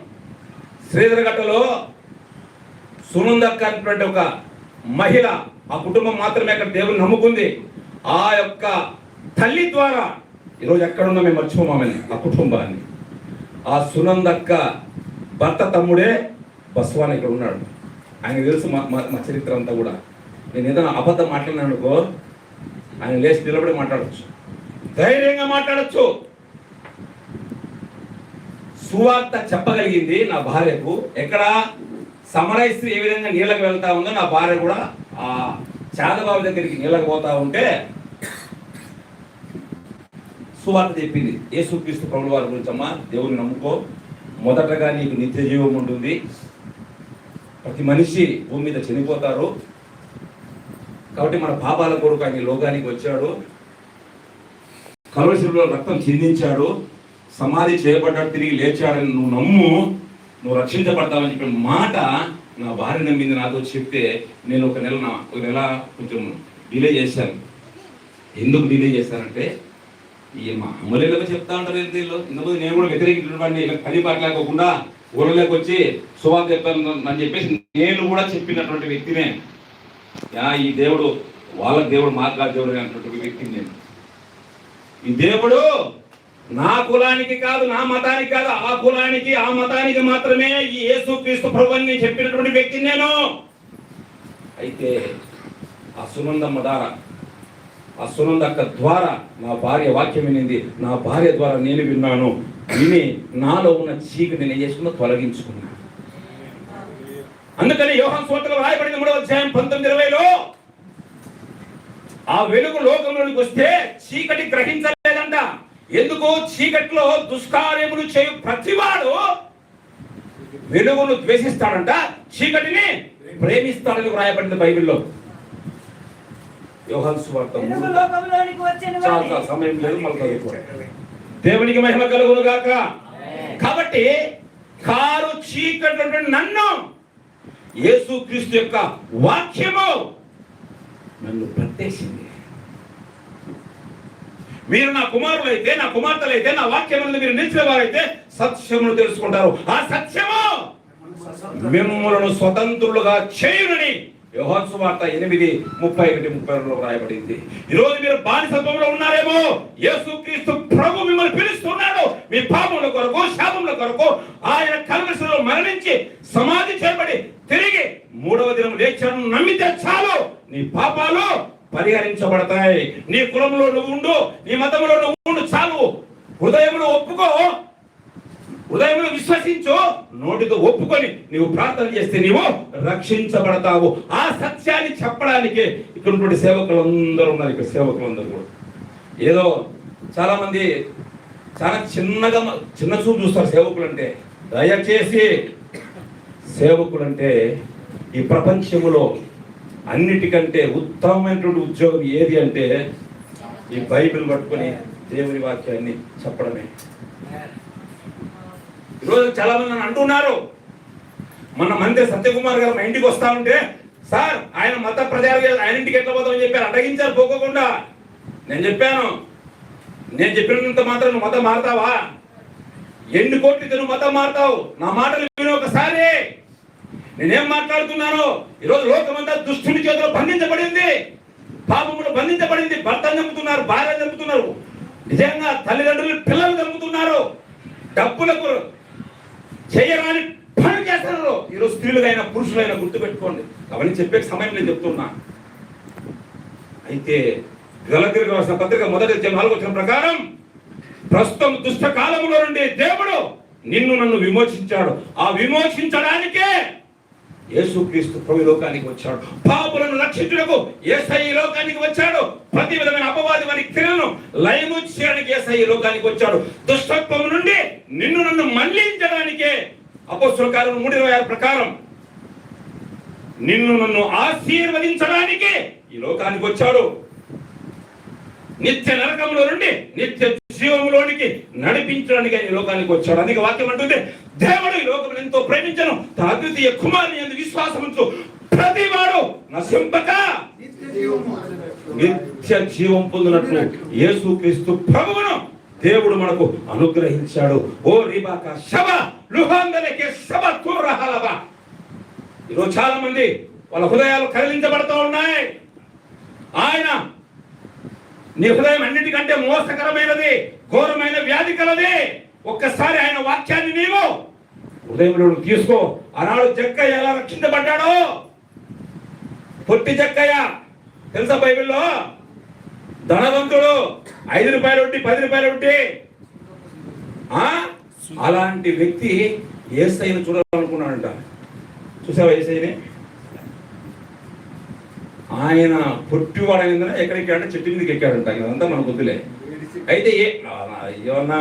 శ్రీధరగట్టలో సునందక్క అనేటువంటి ఒక మహిళ, ఆ కుటుంబం మాత్రమే అక్కడ దేవుని నమ్ముకుంది. ఆ యొక్క తల్లి ద్వారా ఈరోజు ఎక్కడున్నా మేము మర్చిపోమామని ఆ కుటుంబాన్ని. ఆ సునందక్క భర్త తమ్ముడే బస్వాన్ ఇక్కడ ఉన్నాడు. ఆయన తెలుసు మా చరిత్ర అంతా కూడా. నేను ఏదైనా అబద్ధం మాట్లాడినానుకో ఆయన లేచి నిలబడి మాట్లాడచ్చు. ధైర్యంగా మాట్లాడచ్చు. సువార్త చెప్పగలిగింది నా భార్యకు. ఎక్కడ సమరయిస్తూ ఏ విధంగా నీళ్ళకి వెళ్తా ఉందో నా భార్య కూడా ఆ చాదబాబు దగ్గరికి నీళ్ళకి పోతా ఉంటే సువార్త చెప్పింది. యేసుక్రీస్తు ప్రభువు వారి గురించి, అమ్మా దేవుని నమ్ముకో, మొదటగా నీకు నిత్య జీవం ఉంటుంది, ప్రతి మనిషి భూమి మీద చనిపోతారు కాబట్టి మన పాపాల కొరకు ఆయన ఈ లోకానికి వచ్చాడు, కల్వరిలో రక్తం చిందించాడు, సమాధి చేయబడ్డాడు, తిరిగి లేచాడని నువ్వు నమ్ము, నువ్వు రక్షించబడతావని చెప్పిన మాట నా భార్య నమ్మింది. నాతో చెప్తే నేను ఒక నెల కొంచెం డిలే చేశాను. ఎందుకు డిలే చేశానంటే ఈ మామూలుగా చెప్తా ఉంటారు ఇందుకు నేను కూడా వ్యతిరేకించినటువంటి పని పట్లేకోకుండా ఊళ్ళలోకి వచ్చి సువార్త చెప్తాను అని చెప్పేసి నేను కూడా చెప్పినటువంటి వ్యక్తినే. ఈ దేవుడు వాళ్ళకి దేవుడు మాకు దేవుడు అనేటువంటి వ్యక్తిని నేను. ఈ దేవుడు నా కులానికి కాదు, నా మతానికి కాదు, ఆ కులానికి ఆ మతానికి మాత్రమే ఈ యేసుక్రీస్తు ప్రభువుని చెప్పినటువంటి వ్యక్తి నేను. అయితే ఆ సునందమ్మ ద్వారా, ఆ సునందక్క ద్వారా నా భార్య వాక్యం వినింది, నా భార్య ద్వారా నేను విన్నాను. విని నాలో ఉన్న చీకటిని నేను చేసుకున్నా, తొలగించుకున్నా. అందుకని యోహాను సువార్తలో రాయబడిన 3వ అధ్యాయం 19:20లో ఆ వెలుగు లోకంలోనికి వస్తే చీకటి గ్రహించలేదంట. ఎందుకు? చీకటిలో దుష్కార్యములు చేయు ప్రతివాడు వెలుగును ద్వేషిస్తాడంట, చీకటిని ప్రేమిస్తాడని రాయబడింది బైబిల్లో. యోహాను సువార్త చాలా సమయం లేదు, మళ్ళీ దేవునికి మహిమ కలుగును గాక. కాబట్టి కారు చీకటి నన్ను యేసుక్రీస్తు యొక్క వాక్యము నన్ను ప్రత్యేకింది. మీరు నా కుమారులైతే, నా కుమార్తెలైతే, నా వాక్యములను మీరు నిలిచిన వారైతే సత్యమును తెలుసుకుంటారు, ఆ సత్యము మిమ్మలను స్వతంత్రులుగా చేయునని యోహాను సువార్త 8:31-32లో రాయబడింది. ఈరోజు మీరు బానిసత్వంలో ఉన్నారేమో, యేసుక్రీస్తు ప్రభు మిమ్మల్ని పిలుస్తున్నాడు. మీ పాపముల కొరకు, శాపముల కొరకు ఆయన కల్వరిలో మరణించి సమాధి చేయబడి తిరిగి 3వ దినం లేచాడని నమ్మితే చాలు, నీ పాపాలు పరిహరించబడతాయి. నీ కులంలో నువ్వు ఉండు, నీ మతంలో నువ్వు ఉండు, చాలు. హృదయంలో ఒప్పుకో, హృదయంలో విశ్వసించు, నోటితో ఒప్పుకొని నీవు ప్రార్థన చేస్తే నీవు రక్షించబడతావు. ఆ సత్యాన్ని చెప్పడానికి ఇక్కడ ఉన్నటువంటి సేవకులందరూ ఉన్నారు. ఇక్కడ సేవకులందరూ కూడా ఏదో చాలా మంది చాలా చిన్న చూపు చూస్తారు సేవకులంటే. దయచేసి సేవకులంటే ఈ ప్రపంచంలో అన్నిటికంటే ఉత్తమమైనటువంటి ఉద్యోగం ఏది అంటే ఈ బైబిల్ పట్టుకొని దేవుని వాక్యాన్ని చెప్పడమే. ఈరోజు చాలా మంది నన్ను అంటున్నారు, మన మంత్రి సత్యకుమార్ గారు మా ఇంటికి వస్తా ఉంటే, సార్ ఆయన మత ప్రచారం ఆయన ఇంటికి ఎట్లా పోతామని చెప్పారు, అడ్డగించారు పోకోకుండా. నేను చెప్పాను, నేను చెప్పినంత మాత్రం నువ్వు మతం మారుతావా? ఎన్ని కోట్లు నువ్వు మతం మారుతావు? నా మాటలు విని ఒకసారి. నేనేం మాట్లాడుతున్నాను? ఈరోజు లోకమంతా దుష్టుని చేతిలో బంధించబడింది, పాపములు బంధించబడింది. భర్తను చంపుతున్నారు, భార్యను చంపుతున్నారు, నిజంగా తల్లిదండ్రులు పిల్లలు చంపుతున్నారు, డబ్బులకు చేయరాని పని చేస్తున్నారు. ఈరోజు స్త్రీలుగైనా పురుషులైనా గుర్తుపెట్టుకోండి. అవన్నీ చెప్పే సమయం నేను చెప్తున్నా. అయితే గలతీయులకు రాసిన పత్రిక 1వ అధ్యాయం 4వ వచనం ప్రకారం ప్రస్తుతం దుష్ట కాలములో నుండి దేవుడు నిన్ను నన్ను విమోచించాడు. ఆ విమోచించడానికే యేసుక్రీస్తు ప్రభు లోకానికి వచ్చాడు. పాపులను రక్షించుటకు యేసయ్య లోకానికి వచ్చాడు. ప్రతి విధమైన అపవాది వారి క్రియలను లయము చేయడానికి యేసయ్య లోకానికి వచ్చాడు. దుష్టత్వం నుండి నిన్ను నన్ను మళ్లించడానికే అపోస్తలుల కార్యములు 3:26 ప్రకారం నిన్ను నన్ను ఆశీర్వదించడానికి ఈ లోకానికి వచ్చాడు. నిత్య నరకంలో నుండి నిత్య జీవంలోనికి నడిపించడానికి ఈ లోకానికి వచ్చాడు. అందుకే వాక్యం అంటుంది, దేవుడు ఈ లోకం ఎంతో ప్రేమించను, తన అద్వితీయ కుమారుని యందు విశ్వాసముంచు ప్రతివాడు నశింపక నిత్య జీవం పొందినట్లు యేసుక్రీస్తు ప్రభువును దేవుడు మనకు అనుగ్రహించాడు. ఓ రిబాక శబ లుహాందలకే శబ తుర్రహలబ. ఈరోజు చాలా మంది వాళ్ళ హృదయాలు కదిలించబడుతూ ఉన్నాయి. ఆయన నీ హృదయం అన్నిటికంటే మోసకరమైనది, ఘోరమైన వ్యాధి కలది. ఒక్కసారి ఆయన వాక్యాన్ని నీవు హృదయంలో తీసుకో. ఆనాడు జక్కయ్య ఎలా రక్షించబడ్డాడో, పొట్టి జక్కయ్య తెలుసా బైబిల్లో? ధనవంతుడు 5 రూపాయలు ఉంటే 10 రూపాయలు ఉంటే అలాంటి వ్యక్తి యేసయ్యను చూడాలనుకున్నాడంట. చూసావా యేసయ్యని? ఆయన పొట్టివాడైందని ఎక్కడికి అంటే చెట్టు మీదకి ఎక్కాడంట. ఇదంతా మనకు వద్దులే. అయితే ఏమన్నా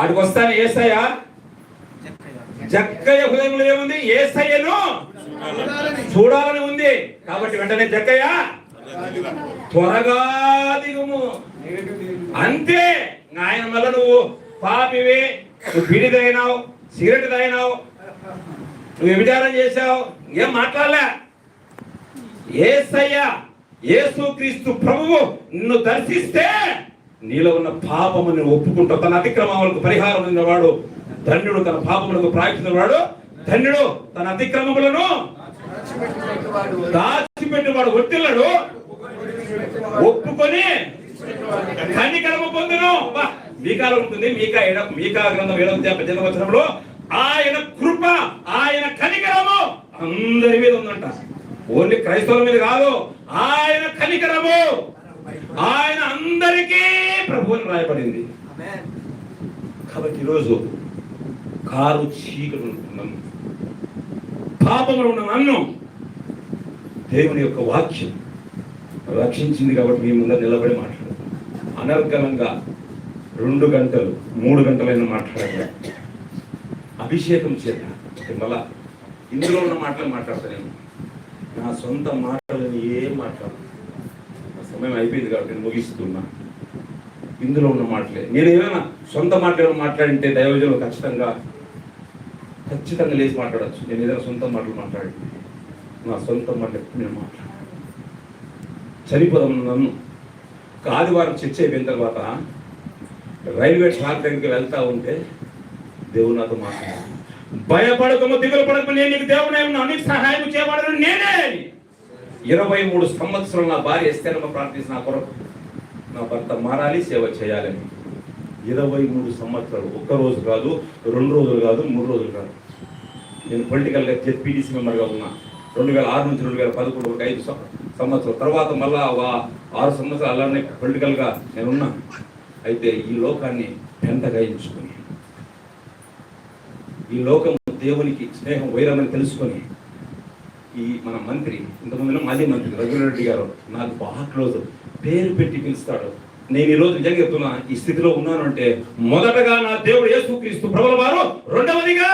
ఆడికి వస్తాను యేసయ్య, జక్కయ్య హృదయంలో ఏముంది? యేసయ్యను చూడాలని ఉంది. కాబట్టి వెంటనే జక్కయ్య త్వరగా దిగుము అంతే. ఆయన మళ్ళీ నువ్వు పాపివి, నువ్వు బీడి తాగినావు, సిగరెట్ తాగినావు, నువ్వు వ్యభిచారం చేశావు, ఏం మాట్లాడలే. యేసయ్య యేసుక్రీస్తు ప్రభువు నిన్ను దర్శిస్తే నీలో ఉన్న పాపముని ఒప్పుకుంటావు. తన అతిక్రమములకు పరిహారం ఉన్నవాడు ధన్యుడు, తన పాపములకు ప్రాయశ్చిత్తవాడు ధన్యుడు. తన అతిక్రమములను దాచిపెట్టువాడు వర్తిల్లడు, ఒప్పుకొని కనికరము పొందును. మీకాలో ఉంటుంది. మీకా గ్రంథం 7వ వచనంలో ఆయన కృప, ఆయన కనికరము అందరి మీద ఉందంట. ఓన్లీ క్రైస్తవుల మీద కాదు, ఆయన కనికరము ఆయన అందరికీ ప్రభువుని రాయబడింది. కాబట్టి ఈరోజు కారు చీకటి ఉంటున్నాను, పాపంలో ఉన్న నన్ను దేవుని యొక్క వాక్యం రక్షించింది. కాబట్టి మీ ముందర నిలబడి మాట్లాడు. అనర్గళంగా 2 గంటలు 3 గంటలైనా మాట్లాడాలి. అభిషేకం చేత మళ్ళా ఇందులో ఉన్న మాటలు మాట్లాడతాను. నా సొంత మాటలని ఏం మాట్లాడు. సమయం అయిపోయింది కాబట్టి నేను ముగిస్తున్నా. ఇందులో ఉన్న మాటలే. నేను ఏమైనా సొంత మాటలు మాట్లాడింటే దైవజనులు ఖచ్చితంగా లేచి మాట్లాడచ్చు. నేను ఏదైనా సొంత మాటలు మాట్లాడి నా సొంత మాటలు ఎప్పుడు నేను మాట్లాడు. చనిపోదాం నన్ను. ఆదివారం చర్చ అయిపోయిన తర్వాత రైల్వే ట్రాక్ దగ్గరికి వెళ్తా ఉంటే దేవుడు నాతో మాట్లాడాడు. భయపడకము, దిగులు పడకము, నేను నీకు దేవుడే ఉన్నాను, నీకు సహాయం చేయబడను నేనే. 23 సంవత్సరాలు నా భార్య ఎస్తేనమ్మ ప్రార్థించి నా కొరకు నా భర్త మారాలి, సేవ చేయాలని. 23 సంవత్సరాలు. 1 రోజు కాదు, 2 రోజులు కాదు, 3 రోజులు కాదు. నేను పొలిటికల్గా జెడ్పీటీసీ మెంబర్గా ఉన్నా. 2006 నుంచి 2011 వరకు 5 సంవత్సరాలు. తర్వాత మళ్ళా 6 సంవత్సరాలు అలానే పొలిటికల్గా నేనున్నా. అయితే ఈ లోకాన్ని పెంటగా ఎంచుకొని, ఈ లోకం దేవునికి స్నేహం వైరమని తెలుసుకొని, ఈ మన మంత్రి, ఇంతకుముందు మాజీ మంత్రి రఘురెడ్డి గారు నాకు బాగా క్లోజ్, పేరు పెట్టి పిలుస్తాడు. నేను ఈరోజు నిజంగా చెప్తున్నా, ఈ స్థితిలో ఉన్నాను అంటే మొదటగా నా దేవుడు యేసుక్రీస్తు ప్రభుల వారు, రెండవదిగా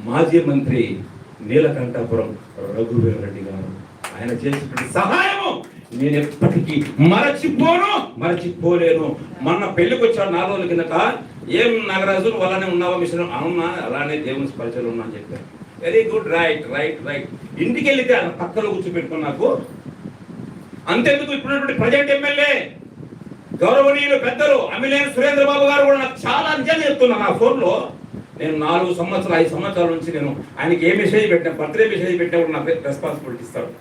మాజీ మంత్రి నీలకంఠపురం రఘువీరెడ్డి గారు. ఆయన చేసినటువంటి సహాయము నేను ఎప్పటికీ మరచిపోలేను. మొన్న పెళ్లికి వచ్చాడు 4 రోజుల కిందట. ఏం నాగరాజు అలానే ఉన్నావా మిషన్? అవునా, అలానే దేవుని పరిచయం ఉన్నా అని చెప్పారు. Very good, right. ఇంటికి వెళ్తే ఆయన పక్కలో కూర్చోబెట్టుకుని నాకు అంతెందుకు ఇప్పుడున్నటువంటి ప్రజెంట్ ఎమ్మెల్యే గౌరవనీయులు పెద్దలు అమిలేని సురేంద్ర బాబు గారు కూడా నాకు చాలా నిజాలు చెప్తున్నా. నా ఫోన్లో నేను 5 సంవత్సరాల నుంచి నేను ఆయనకి ఏ మెసేజ్ పెట్టినా, బర్త్డే మెసేజ్ పెట్టినా కూడా నాకు రెస్పాన్సిబిలిటీ ఇస్తాడు.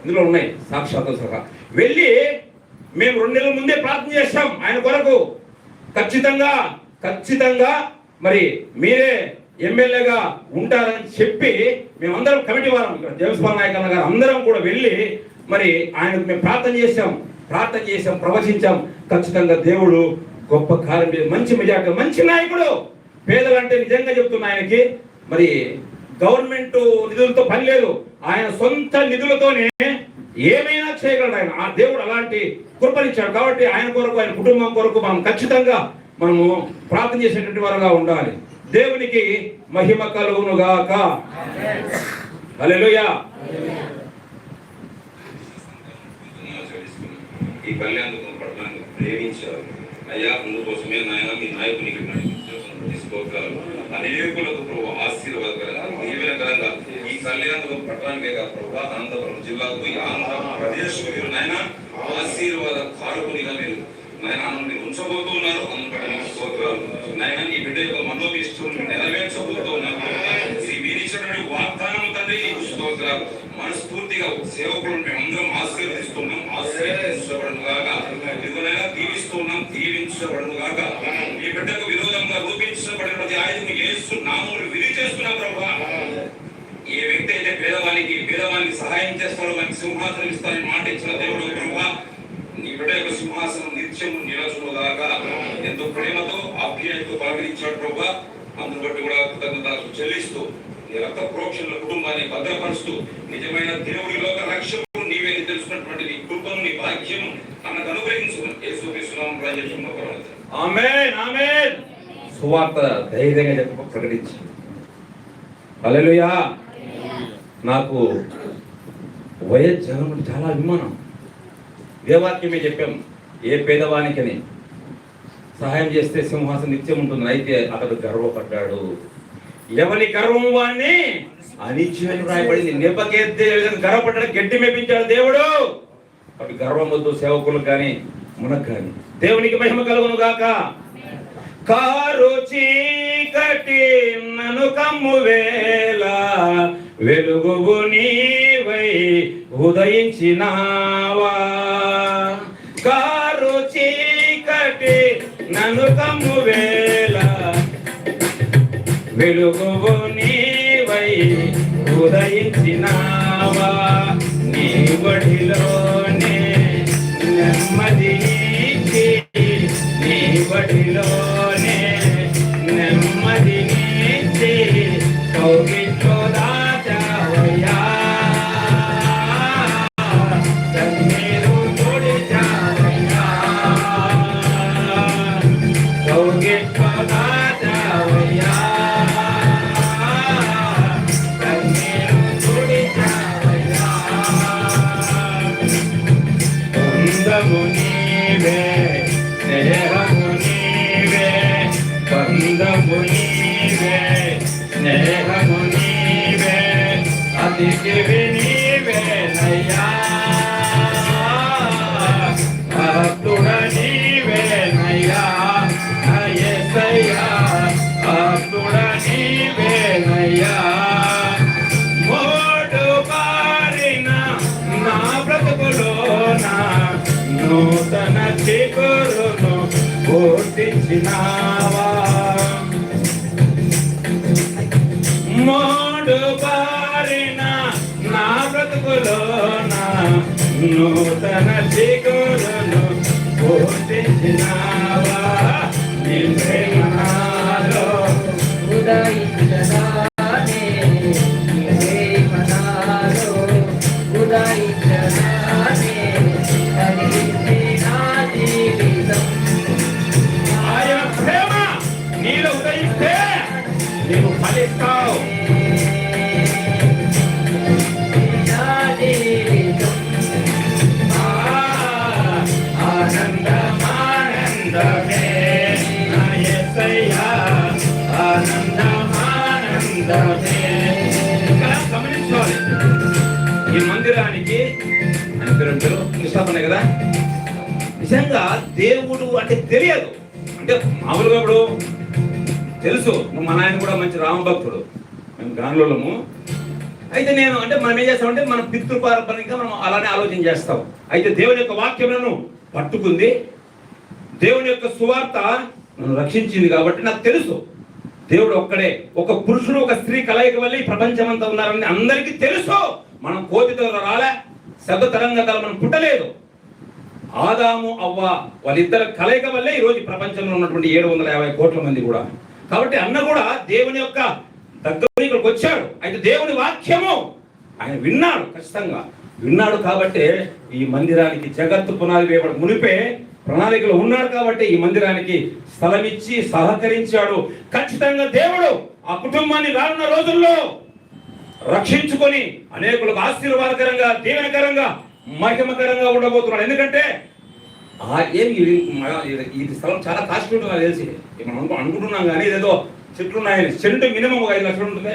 ఇందులో ఉన్నాయి సాక్షాత్తు సహా. వెళ్ళి మేము 2 నెలల ముందే ప్రార్థన చేశాం ఆయన కొరకు. ఖచ్చితంగా మరి మీరే ఎమ్మెల్యేగా ఉంటారని చెప్పి మేమందరం కమిటీ వారం, జేమ్స్ బాల్ నాయక్ అన్న గారు అందరం కూడా వెళ్ళి మరి ఆయనకు మేము ప్రార్థన చేశాం, ప్రవచించాం. ఖచ్చితంగా దేవుడు గొప్ప కార్యం, మంచి మెజార్టీ, మంచి నాయకుడు. పేదలంటే నిజంగా చెప్తున్నా ఆయనకి మరి గవర్నమెంట్ నిధులతో పని లేదు. ఆయన సొంత నిధులతోనే ఏమైనా చేయగలడు ఆయన. ఆ దేవుడు అలాంటి కృపనిచ్చాడు. కాబట్టి ఆయన కొరకు, ఆయన కుటుంబం కొరకు మనము ప్రార్థన చేసేటువంటి వారుగా ఉండాలి. దేవునికి మహిమ కలుగును గాక. హల్లెలూయా. ఈ కళ్యాణం పట్టణాన్ని ప్రేమించారు అయ్యా. అందుకోసమే నాయన మీ నాయకునికి తీసుకోగలరు. అనేకులకు ప్రభు ఆశీర్వాదకరంగా, దీవెనకరంగా ఈ కళ్యాణం పట్టణానికే కాదు ప్రభు, అనంతపురం జిల్లాకు, ఈ ఆంధ్రప్రదేశ్ మీరు నాయన ఆశీర్వాద కారకునిగా మీరు నాయన మీరు ఉంచబోతూ ఉన్నారు. నాయన ఈ బిడ్డ యొక్క మనోభీష్టం నెరవేర్చబోతూ ఉన్నారు. మీరు ఇచ్చినటువంటి వాగ్దానం తండ్రి స్తోత్రాలు. మనస్ఫూర్తిగా సేవకులు మేమందరం ఆశీర్వదిస్తున్నాం. ఆశీర్వదించబడను గాక. ఇదిగోనైనా దీవిస్తున్నాం, దీవించబడను గాక. ఈ బిడ్డకు విరోధంగా రూపించబడిన ప్రతి ఆయుధం యేసు నామములు విధి చేస్తున్నాం ప్రభువా. ఏ వ్యక్తి అయితే పేదవానికి సహాయం చేస్తాడో వానికి సింహాసనం ఇస్తానని మాట ఇచ్చిన దేవుడు ప్రభువా, నీ బిడ్డ యొక్క సింహాసనం నిత్యం నిలచునుగాక. ఎంతో ప్రేమతో ఆప్యాయతతో పలకరించాడు ప్రభువా. అందును బట్టి కూడా కృతజ్ఞతలు చెల్లిస్తూ నీ రక్త ప్రోక్షణల కుటుంబాన్ని భద్రపరుస్తూ నిజమైన దేవుడి లోక రక్షకుడు నీవే తెలుసుకున్నటువంటి నీ కృపను నీ భాగ్యం అన్నకు అనుగ్రహించు. యేసుక్రీస్తునామమున ప్రార్థిస్తున్నాము. ఆమేన్ ఆమేన్. సువార్త ధైర్యంగా చెప్ప ప్రకటించి హల్లెలూయా. నాకు వైఎస్ జగన్ చాలా అభిమానం. దేవాక్యమే చెప్పాం, ఏ పేదవానికని సహాయం చేస్తే సింహాసనం నిత్యం ఉంటుంది. అయితే అతడు గర్వపడ్డాడు. ఎవరి గర్వం వాణ్ణి అనిత్యమని రాయబడింది. నెపకేద్దే విధంగా గర్వపడ్డాడు, గడ్డి మేపించాడు దేవుడు. అటు గర్వం వద్దు సేవకులకు కానీ మనకు కానీ. దేవునికి మహిమ కలుగును గాక. కారు చీకటి నన్ను కమ్ము వేళ వెలుగువు నీవై ఉదయించినావా. కారు చీకటి నన్ను కమ్ము వేళ వెలుగువు నీవై ఉదయించినావా. నీ బడిలోనే నెమ్మది నీచి, నీ బడిలోనే నెమ్మది నీచి కౌగిట్లో దాచావయ్యా. కన్నీరు తుడిచావయ్యా, కౌగిట్లో దాచావయ్యా. కన్నీరు తుడిచావయ్యా. బంధము నీవే, స్నేహము నీవే, బంధము నీవే, స్నేహము నీవే, అతిథివి నీవేనయ్యా. భక్తుడ నీవేనయ్యా, యేసయ్యా, భక్తుడ నీవేనయ్యా. మోడు పారిన నా బ్రతుకులోన నూతన చిగురును పూర్తించినావా. మోడు పారిన నా బ్రతుకులోన నూతన చిగురును పూర్తించినావా. నీ ప్రేమ నాలో ఉదయించదానే, నీవే మనాలో ఉదయించదానే, కలిగించే నా జీవితం. ఆయన ప్రేమ నీలో ఉదయిస్తే నీవు ఫలిస్తావు. నా జీవితం ఆనందమానందమే నా యేసయ్యా, ఆనందమానందమే. ఇక్కడ గమనించాలి, ఈ మందిరానికి అందరూ నిష్ఠాపన కదా. నిజంగా దేవుడు అంటే తెలియదు. అంటే మామూలుగా ఇప్పుడు తెలుసు, మా నాయన కూడా మంచి రామభక్తుడు, మేము గానులము. అయితే నేను అంటే మనం ఏం చేస్తామంటే మన పితృపారంపర్యంగా మనం అలానే ఆలోచన చేస్తాం. అయితే దేవుని యొక్క వాక్యములను పట్టుకుంది, దేవుని యొక్క సువార్త నన్ను రక్షించింది కాబట్టి నాకు తెలుసు దేవుడు ఒక్కడే. ఒక పురుషుడు ఒక స్త్రీ కలయిక వల్ల ఈ ప్రపంచం అంతా ఉన్నారని అందరికీ తెలుసు. మనం కోతితో రాలే, శబ్ద తరంగతాలు మనం పుట్టలేదు. ఆదాము అవ్వ వాళ్ళిద్దరు కలయిక వల్లే ఈరోజు ప్రపంచంలో ఉన్నటువంటి 750 కోట్ల మంది కూడా. కాబట్టి అన్న కూడా దేవుని యొక్క దగ్గర ఇక్కడికి వచ్చాడు. అయితే దేవుని వాక్యము ఆయన విన్నాడు, ఖచ్చితంగా విన్నాడు. కాబట్టి ఈ మందిరానికి జగత్తు పునాది వేయబడి మునిపే ప్రణాళికలో ఉన్నాడు. కాబట్టి ఈ మందిరానికి స్థలం ఇచ్చి సహకరించాడు. ఖచ్చితంగా దేవుడు ఆ కుటుంబాన్ని రానున్న రోజుల్లో రక్షించుకొని అనేకులకు ఆశీర్వాదకరంగా, దీవెనకరంగా, మహిమకరంగా ఉండబోతున్నాడు. ఎందుకంటే ఈ స్థలం చాలా కాస్ట్ ఉంటుంది నాకు తెలిసి. మనం అనుకుంటున్నాం కానీ ఇదేదో చెట్లు ఉన్నాయని. సెంటు మినిమం 5 లక్షలు ఉంటుంది.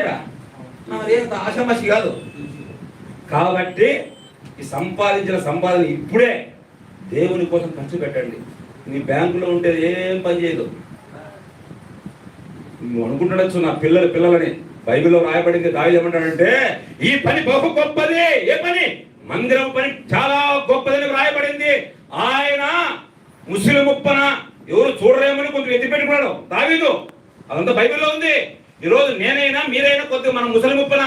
అదేం ఆషామాషి కాదు. కాబట్టి ఈ సంపాదన ఇప్పుడే దేవుని కోసం ఖర్చు పెట్టండి. నీ బ్యాంకులో ఉంటే ఏం పని చేయదు. నువ్వు అనుకుంటుండొచ్చు నా పిల్లలని. బైబిల్లో రాయబడింది, దావీదు ఏమంటాడంటే ఈ పని బహు గొప్పది. ఏ పని? మందిరం పని చాలా గొప్పదని రాయబడింది. ఆయన ముస్లిం ముప్పన ఎవరు చూడలేమని కొంచెం ఎత్తి పెట్టుకున్నాడు దావీదు. అదంతా బైబిల్లో ఉంది. ఈరోజు నేనైనా మీరైనా కొద్దిగా మనం ముస్లిం ముప్పన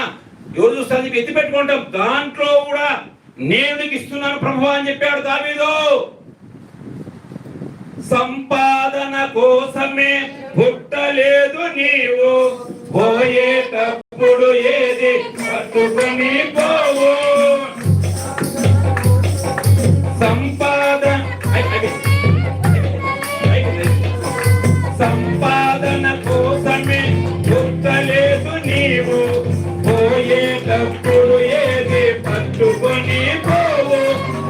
ఎవరు చూస్తారని చెప్పి ఎత్తి పెట్టుకుంటాం. దాంట్లో కూడా నేను నీకు ఇస్తున్నాను ప్రభువా అని చెప్పాడు దావీదు. సంపాదన కోసమే పుట్టలేదు నీవు, పోయేటప్పుడు ఏది పట్టుకొని పోవు. సంపాదన కోసమే పుట్టలేదు నీవు, పోయేటప్పుడు ఏది పట్టుకొని పోవు.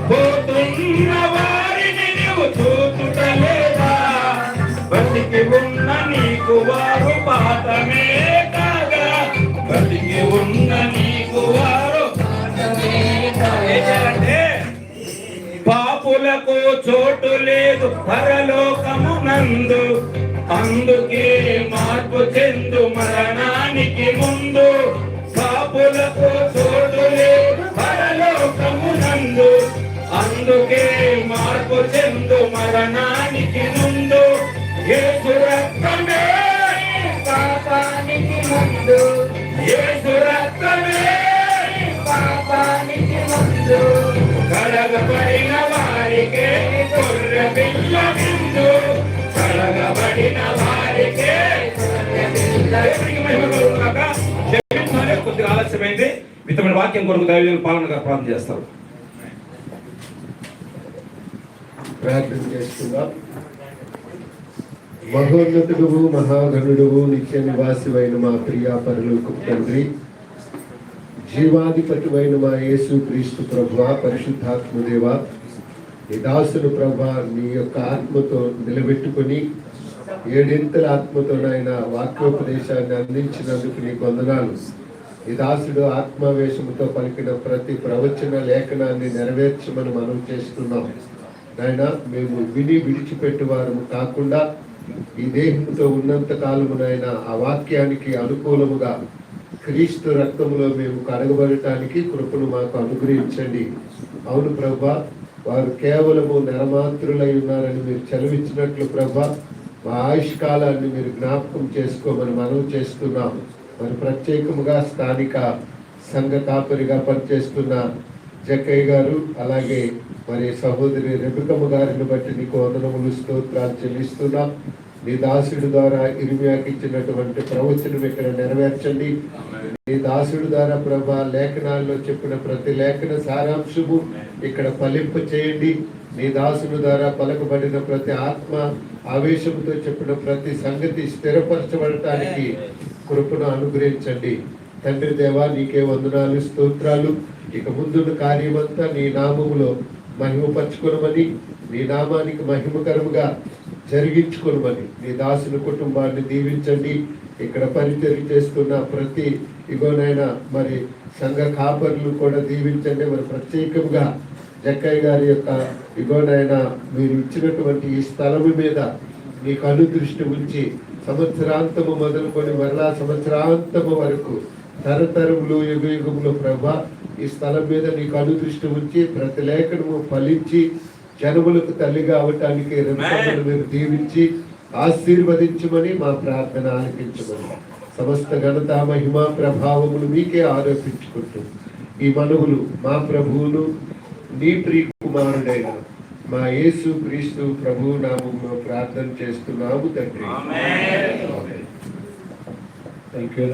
పోతున్న వారిని నీవు చూచుటలేదా, బతికి ఉన్న నీకు వారు పాఠమే కాగా, బతికి ఉన్న నీకు వారు అంటే పాపులకు చోటు లేదు పరలోకమునందు, అందుకే మార్పు చెందు మరణానికి ముందు. పాపులకు చోటు లేదు పరలోకమునందు, అందుకే మార్పు చెందు మరణానికి ముందు. యేసు రక్తమే పాపానికి ముందు, యేసు రక్తమే పాపానికి ముందు, కడగబడిన వారికే గొర్రె పిల్ల విందు, కడగబడిన వారికే దేవునికి మహిమ కలుగుగాక. క్షమించాలి, కొద్దిగా ఆలస్యమైంది. మితమైన వాక్యం కొరకు దైవజనులు పాలన గారు ప్రార్థన చేస్తారు. ప్రార్థన చేసుకుందాం. మహోన్నతుడువు మహాగణుడువు నిత్య నివాసివైన మా ప్రియ పరలోకపు తండ్రి, జీవాధిపతివైన మా యేసు క్రీస్తు ప్రభువా, పరిశుద్ధాత్మదేవా, నీ దాసులు ప్రభా నీ యొక్క ఆత్మతో నిలబెట్టుకొని ఏడింతల ఆత్మతోనైనా వాక్యోపదేశాన్ని అందించినందుకు నీకు వందనాలు. ఈ దాసుడు ఆత్మావేశముతో పలికిన ప్రతి ప్రవచన లేఖనాన్ని నెరవేర్చమని మనం చేస్తున్నాం. నాయన, మేము విని విడిచిపెట్టు వారము కాకుండా ఈ దేహంతో ఉన్నంత కాలమునైనా ఆ వాక్యానికి అనుకూలముగా క్రీస్తు రక్తములో మేము కడగబడటానికి కృపను మాకు అనుగ్రహించండి. అవును ప్రభా, వారు కేవలము నరమాత్రులై ఉన్నారని మీరు చదివించినట్లు ప్రభా, మా ఆయుష్కాలాన్ని మీరు జ్ఞాపకం చేసుకోమని మనం చేస్తున్నాం. మరి ప్రత్యేకముగా స్థానిక సంఘ కాపరిగా పనిచేస్తున్న జక్కయ్య గారు, అలాగే మరి సహోదరి రెబికమ్మ గారిని బట్టి నీకు వందనములు స్తోత్రాలు చెల్లిస్తున్నాం. నీ దాసుడి ద్వారా ఇర్మియాకి ఇచ్చినటువంటి ప్రవచనం ఇక్కడ నెరవేర్చండి. నీ దాసుడి ద్వారా ప్రభా లేఖనాల్లో చెప్పిన ప్రతి లేఖన సారాంశము ఇక్కడ ఫలింప చేయండి. నీ దాసుని ద్వారా పలకబడిన ప్రతి ఆత్మ ఆవేశంతో చెప్పిన ప్రతి సంగతి స్థిరపరచబడటానికి కృపను అనుగ్రహించండి. తండ్రి దేవా, నీకే వందనాలు స్తోత్రాలు. ఇక ముందున్న కార్యమంతా నీ నామములో మహిమపరచుకొనమని, నీ నామానికి మహిమకరముగా జరిగించుకొనమని నీ దాసుని కుటుంబాన్ని దీవించండి. ఇక్కడ పరిచయం చేస్తున్న ప్రతి ఇగోనైనా మరి సంఘ కాపర్లు కూడా దీవించండి. మరి ప్రత్యేకంగా జక్కయ్య గారి యొక్క ఇగోనైనా మీరు ఇచ్చినటువంటి ఈ స్థలము మీద మీకు అనుదృష్టి ఉంచి సంవత్సరాంతము మొదలుకొని మరలా సంవత్సరాంతము వరకు తరతరములు యుగ యుగములు ప్రభా ఈ స్థలం మీద నీకు అనుదృష్టి ఉంచి ప్రతి లేఖనము ఫలించి జనములకు తల్లిగా అవటానికి రెబెక్కను మీరు దీవించి ఆశీర్వదించమని మా ప్రార్థన ఆలకించమని సమస్త ఘనత మహిమ ప్రభావములు మీకే ఆరోపించుకుంటూ ఈ మనవులు మా ప్రభువును నీ ప్రియ కుమారుడైన మా యేసు క్రీస్తు ప్రభు నామములో ప్రార్థన చేస్తున్నాము తండ్రి. ఆమేన్. థాంక్యూ.